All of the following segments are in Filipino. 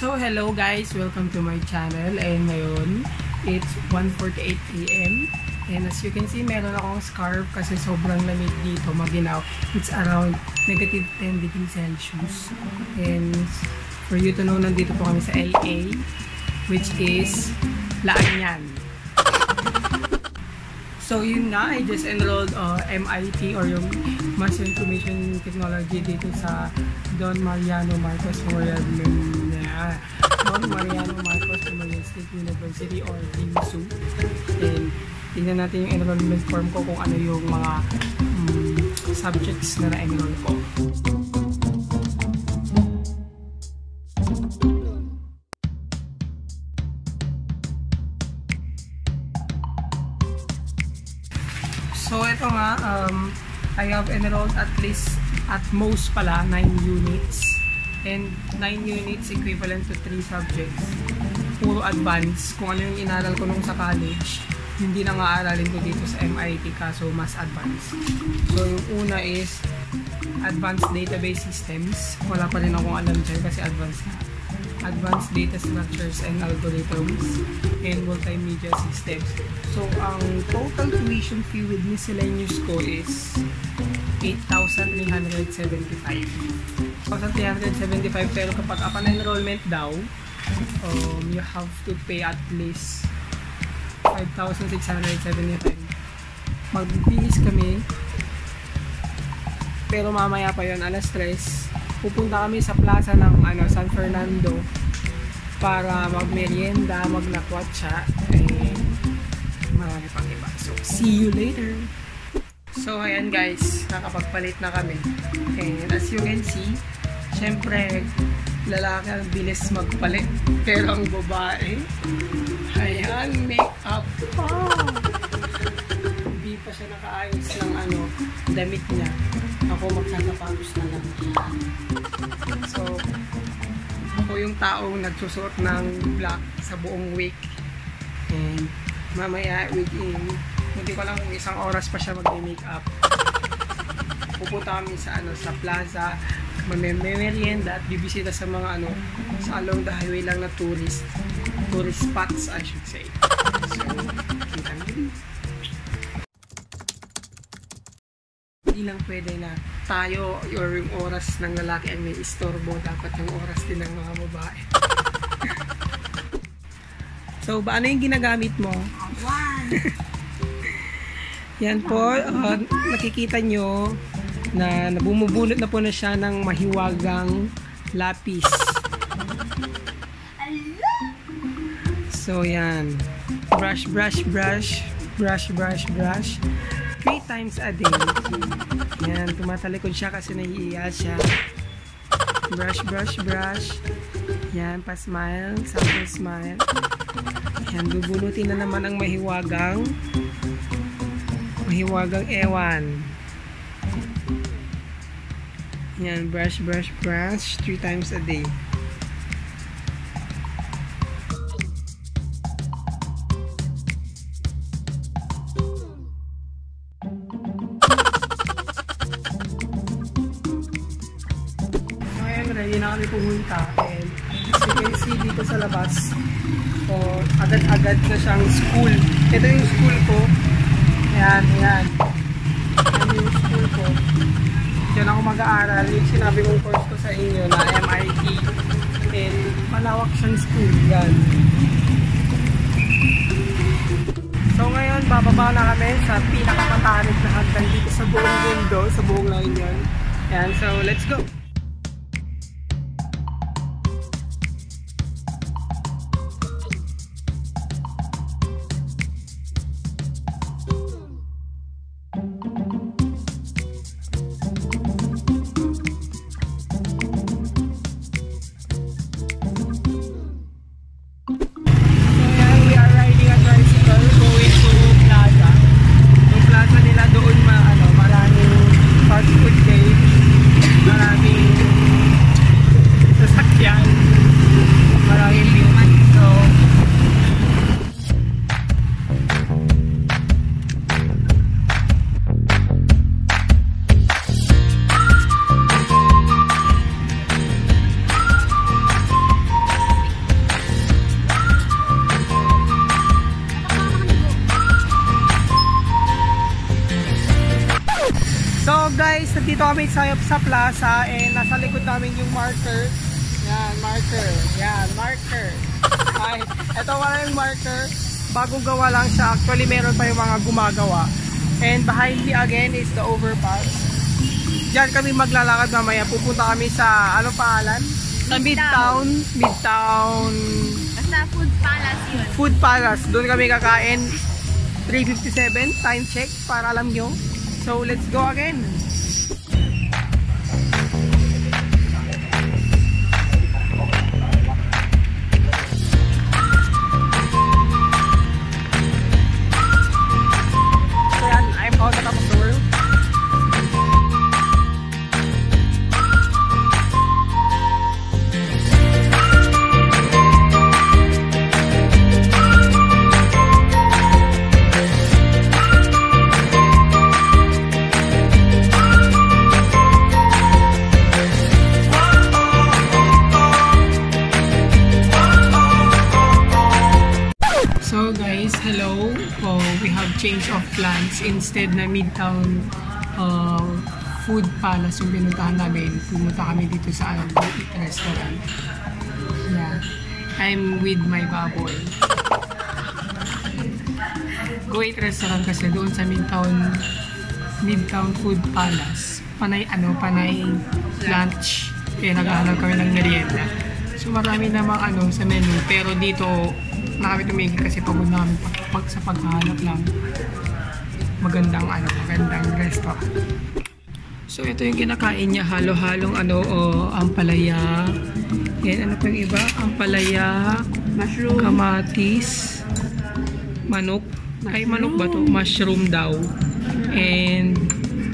So hello guys, welcome to my channel. And ngayon, it's 1:48 AM. And as you can see, meron akong scarf kasi sobrang lamig dito, maginaw. It's around -10 degrees Celsius. And for you to know, nandito po kami sa LA, which is La Union. So yun nga, I just enrolled MIT or yung Mass Information Technology dito sa Don Mariano Marcos Memorial State University or DMSU. And tingnan natin yung enrollment form ko kung ano yung mga subjects na na-enroll ko. So ito nga, I have enrolled at most pala 9 units, and 9 units equivalent to 3 subjects. Puro advanced. Kung ano yung inaral ko nung sa college, hindi na nga aralin ko dito sa MIT, kaso mas advanced. So yung una is Advanced Database Systems. Wala pa rin akong alam dyan kasi advanced na. Advanced Data Structures and Algorithms, and Multimedia Systems. So, ang total tuition fee with miscellaneous ko is 8,375. 8,375, pero kapag upon enrollment daw, you have to pay at least 5,675. Magbibihis kami, pero mamaya pa yun, alas 3. Pupunta kami sa plaza ng San Fernando para magmerienda, magnakwatsa, marami pang iba. So, see you later! So, ayan guys, nakapagpalit na kami. And as you can see, syempre, lalaki ang bilis magpalit. Pero ang babae, ayan, make-up pa! Hindi pa siya nakaayos ng damit niya. Ako magsasapatos na lang. So, ako yung taong nagsusuot ng black sa buong week. And mamaya within, hindi ko lang kung isang oras pa siya mag-makeup. Pupunta kami sa sa plaza, mamemerienda at bibisita sa mga sa along the highway lang na tourist spots, I should say. So, kita nyo. Hindi lang pwede na tayo or yung oras ng lalaki ay may istorbo, dapat yung oras din ng mga babae. So, ano yung ginagamit mo? Yan po, nakikita nyo na bumubunot na po na siya ng mahiwagang lapis. So, yan. Brush, brush, brush. Brush, brush, brush. 3 times a day. Yan, tumatalikod siya kasi nahihiya siya. Brush, brush, brush. Yan, pa-smile. Sample smile. Yan, bubunutin na naman ang mahiwagang ewan. Yan, brush, brush, brush. 3 times a day. Ready na kami pumunta, and as you can see dito sa labas, agad-agad na siyang school. Ito yung school ko. Ayan, ayan. Ayan yung school ko. Diyan ako mag-aaral. Yung sinabi kong course ko sa inyo na MIT, and malawak siyang school. Yan. So ngayon, bababa na kami sa pinakapatarik na hagdan dito sa buong mundo, sa buong La Union. Ayan, so let's go! Maraming nandito kami sa plaza and nasa likod namin yung marker. Yan, marker. Yan, marker. Ay, ito wala yung marker. Bagong gawa lang siya. Actually, meron pa yung mga gumagawa. And behind me again is the overpass. Diyan kami maglalakad mamaya. Pupunta kami sa, ano pangalan? Sa Midtown. Basta Food Palace yun. Food Palace. Doon kami kakain. 3:57. Time check para alam nyo. So, let's go again. So guys, hello. We have change of plans. Instead na Midtown Food Palace yung pinuntahan namin, pumunta kami dito sa Go Eat Restaurant. Yeah. I'm with my baboy. Go Eat Restaurant kasi doon sa Midtown Food Palace. Panay lunch. Kaya naghahanap kami ng merienda. So marami namang sa menu. Pero dito na kami tumigil kasi pagod na kami sa paghahanap lang magandang restaurant. So ito yung kinakain niya, halo-halong ampalaya. Yan, ano pa yung iba? Ampalaya, Mushroom, kamatis, manok. Ay, manok ba to? Mushroom daw. And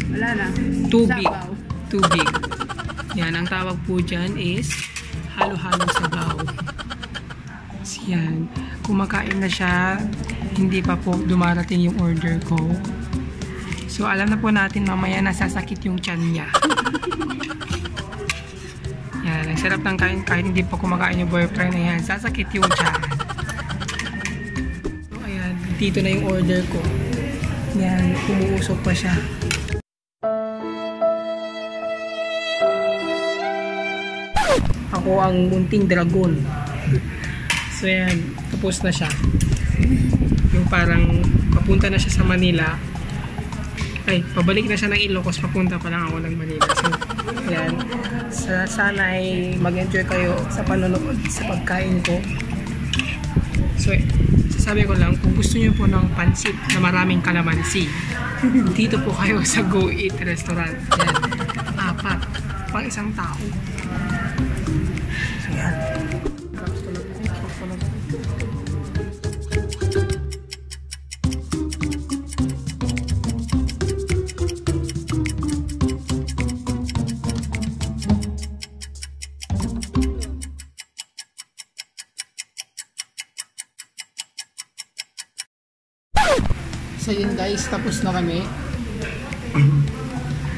wala na. tubig. Sabaw. Tubig. Yan, ang tawag po dyan is halo-halong sabaw. Yan. Kumakain na siya, hindi pa po dumarating yung order ko. So alam na po natin mamaya nasasakit yung tiyan niya. Yan, ang sarap ng kain kahit hindi pa kumakain yung boyfriend na yan, sasakit yung tiyan. So ayan, dito na yung order ko. Yan, umuusok pa siya. Ako ang munting dragon. So yan, tapos na siya. Yung parang papunta na siya sa Manila. Ay, pabalik na siya ng Ilocos, papunta pa lang ako ng Manila. So, yan. Sana ay mag-enjoy kayo sa panonood sa pagkain ko. So, sasabi ko lang, kung gusto niyo po ng pansit na maraming kalamansi, dito po kayo sa Go Eat Restaurant. Yan. 4. Pang isang tao. So, yan. So yun guys, tapos na kami.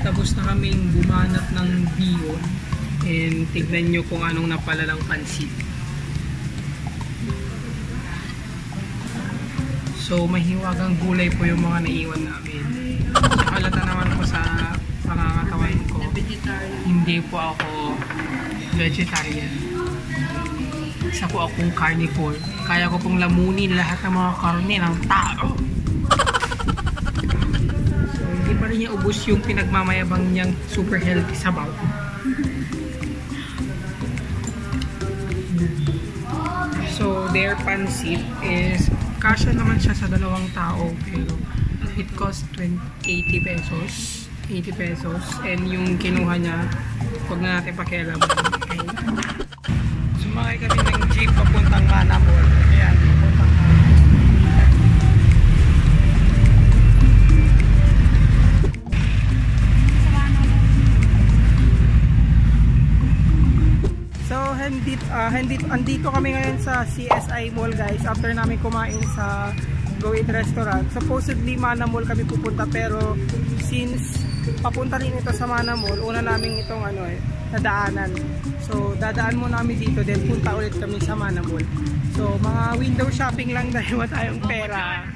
Tapos na kaming bumanat ng Bion. And tignan nyo kung anong napalalang pansit. So mahiwagang gulay po yung mga naiwan namin. Nakalata naman po sa pangangatawan ko. Hindi po ako vegetarian. Isa po akong carnivore. Kaya ko pong lamunin lahat ng mga karne ng tao. So, hindi pa rin niya ubos yung pinagmamayabang niyang super healthy sabaw. So, their pansit is kasya naman siya sa 2 tao pero it cost 80 pesos. 80 pesos. And yung kinuha niya, huwag na natin pakialaman. Okay. Sumakay kami ng jeep papuntang Manamol. Ayan, papuntang andito kami ngayon sa CSI Mall guys after namin kumain sa Go Eat Restaurant. Supposedly Mana Mall kami pupunta pero since papunta rin ito sa Mana Mall, una namin itong nadaanan. So dadaan muna namin dito then punta ulit kami sa Mana Mall. So mga window shopping lang dahil wala tayong pera.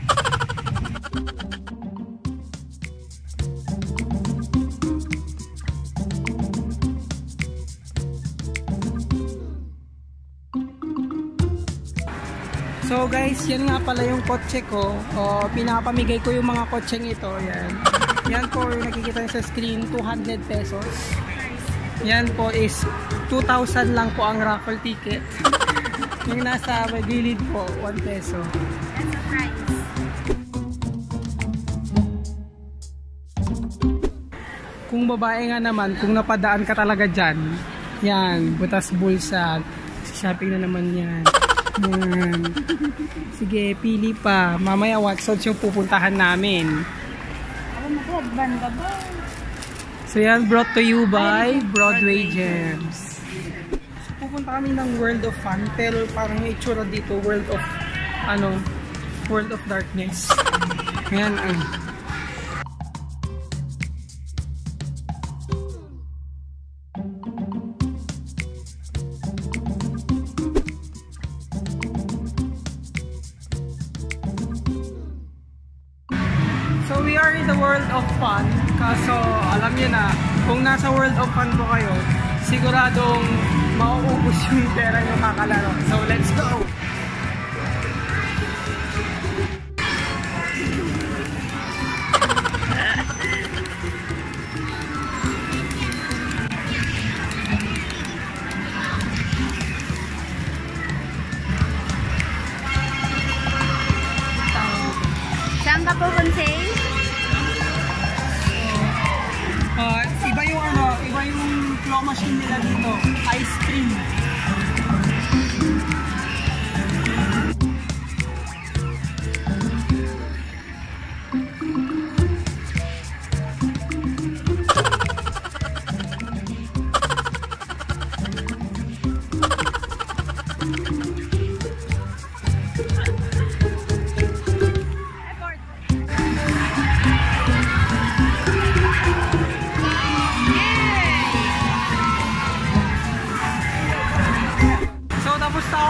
So guys, yan nga pala yung kotse ko. Pinapamigay ko yung mga kotseng ito. Yan. Yan po yung nakikita nyo sa screen, 200 pesos. Yan po is 2,000 lang po ang raffle ticket. Yung nasa gilid po, 1 peso. That's a prize. Kung babae nga naman, kung napadaan ka talaga dyan, yan, butas bulsa. Shopping na naman yan. Yan. Sige, pili pa. Mamaya Watsons yung pupuntahan namin. Ako mag-headband ka ba? So yan, brought to you by Broadway Gems. So, pupunta kami ng World of Fun, pero parang may itsura dito, World of Darkness. Yan, So we are in the World of Fun. Kaso alam niyo na, kung nasa World of Fun po kayo, siguradong mauubos yung pera nyo kakalaro. So let's go! Saan ka pupunta? Iba yung claw machine nila dito, ice cream.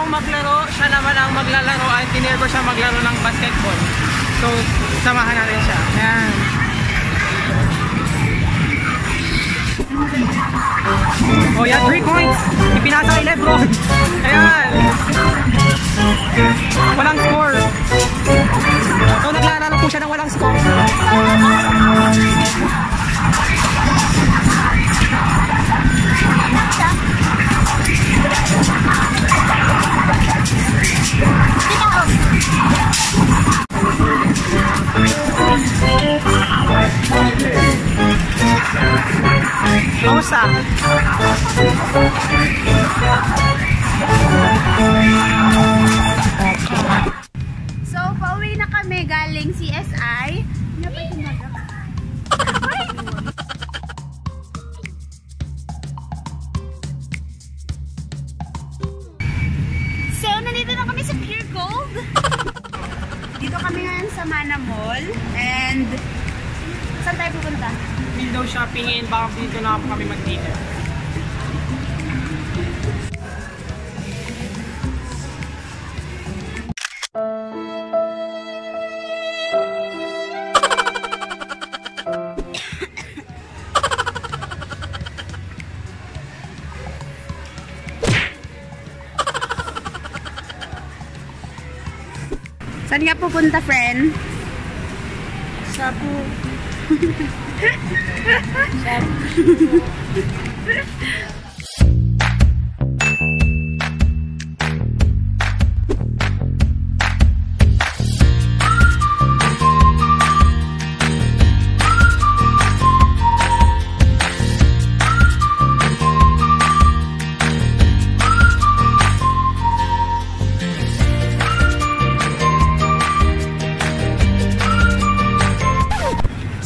Maglaro, siya naman ang maglalaro at tinir ko siya maglaro ng basketball. So, samahan natin siya. Ayan. Oh, yan, 3 points. Ipinasa kay Lebron. Ayan. Walang score. So, naglalaro po siya ng walang score. Kamusta? So, pauwi na kami galing CSI. So, nandito na kami sa Pure Gold. Dito kami ngayon sa Mana Mall. And, saan tayo pupunta? Window shopping and baka dito na kami mag-dinner. Saan nga pupunta, friend? Sabu.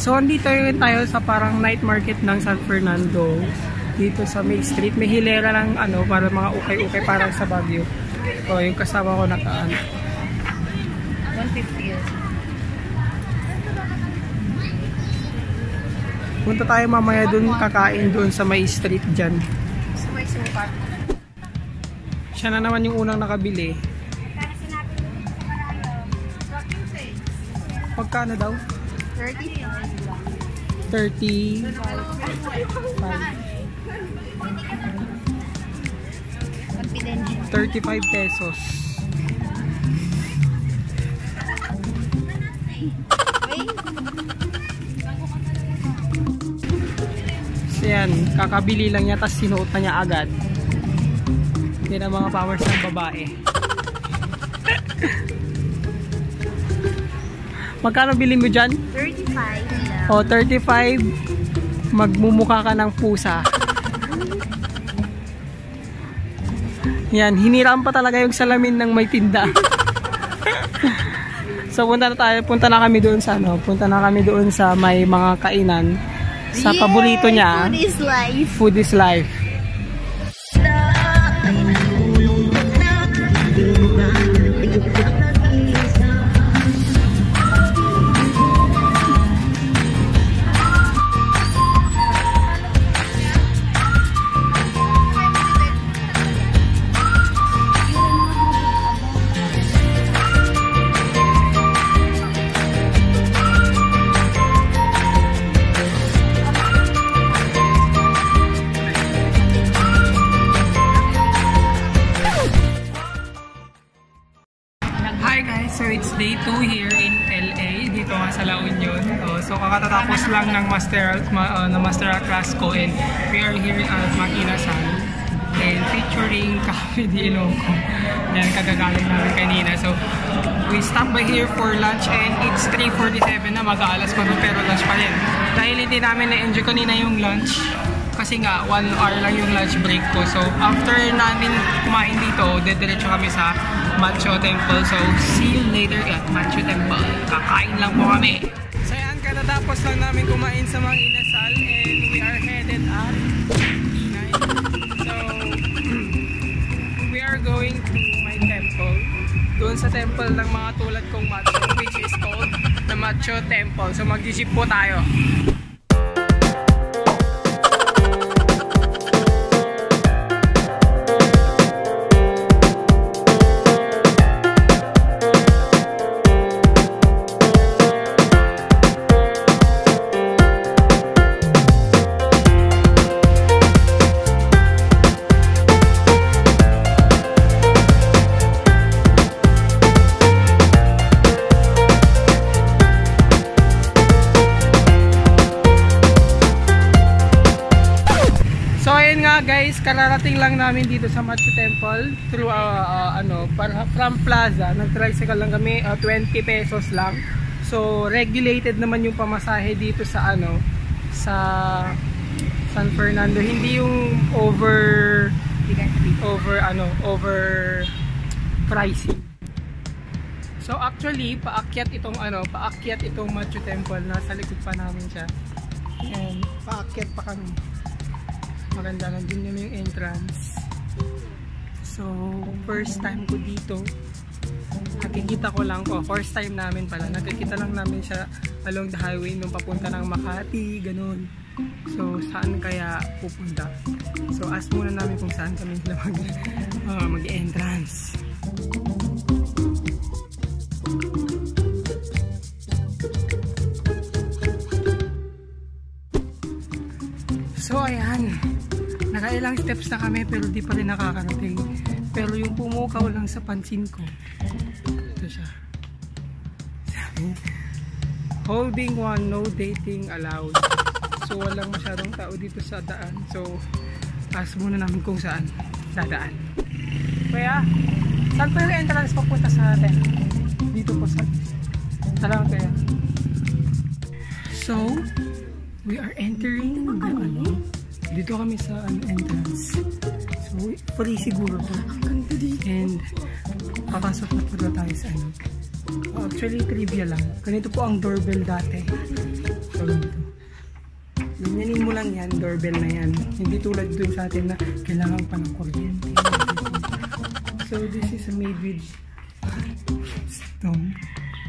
So, andito yun tayo sa parang night market ng San Fernando. Dito sa May Street. May hilera ng ano, para mga ukay-ukay parang sa Baguio. O, yung kasama ko nakaan. 150 years. Punta tayo mamaya dun, kakain dun sa May Street dyan. So, may sukat. Siya na naman yung unang nakabili. Pagkano daw? 30. 30. 35 pesos. Ayan, kakabili lang niya tapos sinuot na niya agad. Yan ang mga powers ng babae. Magkano bilhin mo dyan? 35 lang. O, 35. Magmumukha ka ng pusa. Yan, hiniram pa talaga yung salamin ng may tinda. So punta na kami doon sa punta na kami doon sa may mga kainan. Sa paborito niya. Food is life. Food is life. Hi guys, so it's day 2 here in LA, dito nga sa La Union. So kakatatapos lang ng master class ko, and we are here at Makina-san, and featuring Cafe de Ilonggo. Yan, kagagaling namin kanina. So we stopped by here for lunch, and it's 3:47 na, mag-aalas pa pero lunch pa rin. Dahil hindi namin na-enjoy kanina yung lunch, kasi nga 1 hour lang yung lunch break ko. So after namin kumain dito, dediretso kami sa Macho Temple. So see you later at Macho Temple. Kakain lang po kami. So yan, katatapos lang namin kumain sa mga inasal, and we are headed at Inay. So we are going to my temple. Doon sa temple ng mga tulad kong Macho, which is called the Macho Temple. So mag-jeep po tayo. Guys, kararating lang namin dito sa Macho Temple through from Plaza. Nag-tricycle lang kami, 20 pesos lang. So regulated naman yung pamasahe dito sa sa San Fernando. Hindi yung over pricing. So actually, paakyat itong Macho Temple. Nasa likod pa namin siya. And paakyat pa kami. Maganda lang din naman yung entrance. So first time ko dito. Nakikita ko lang first time namin pala. Nakikita lang namin siya along the highway nung papunta ng Makati, ganun. So saan kaya pupunta? So ask muna namin kung saan kami mag-entrance. So ayan, nakailang steps na kami pero di pa rin nakakarating. Pero yung pumukaw lang sa pansin ko, ito siya. Holding one, no dating allowed. So walang masyadong tao dito sa daan. So ask muna namin kung saan dadaan. Kaya, saan po yung entrance papunta sa atin? Dito po sa lang kaya. So we are entering the dito kami sa entrance. So free siguro to. And papasok na po tayo sa actually trivia lang. Ganito po ang doorbell dati. So ganito. Ganyanin mo lang yan, doorbell na yan. Hindi tulad dun sa atin na kailangan pa ng kuryente. So this is made with stone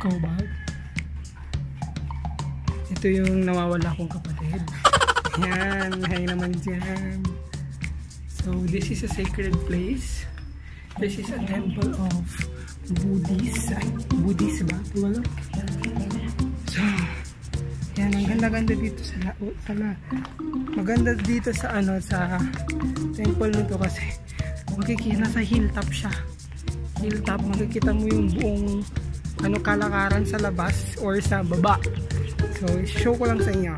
cobalt. Ito yung nawawala kong kapatid. Yan, hay naman dyan. So this is a sacred place. This is a temple of Buddhist ba? Wala. So yan, ang ganda-ganda dito maganda dito sa sa temple nito kasi makikita sa hilltop siya. Hilltop, makikita mo yung buong kalakaran sa labas or sa baba. So show ko lang sa inyo.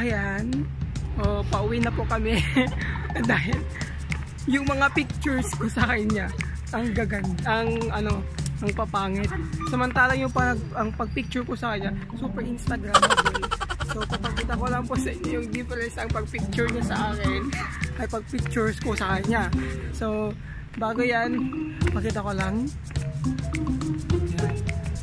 ayan, pauwi na po kami. Dahil yung mga pictures ko sa kanya ang gaganda, ang papangit. Samantalang yung ang pagpicture ko sa kanya super Instagramable. So papakita ko lang po sa inyo yung difference ang pagpicture niya sa akin ay pagpictures ko sa kanya. So bago yan, pakita ko lang.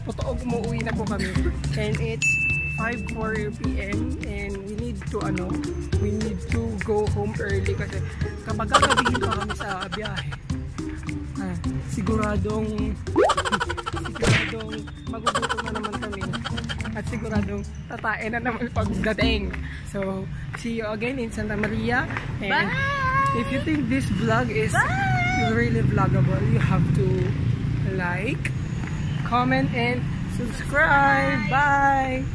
Totoo, umuwi na po kami and it's 5:04 PM and we need to go home early kasi kapag gagabihin pa kami sa biyahe, siguradong magugutom na naman kami at siguradong tatae na naman pagdating. So see you again in Santa Maria, and bye! If you think this vlog is really vloggable, you have to like, comment and subscribe. Bye!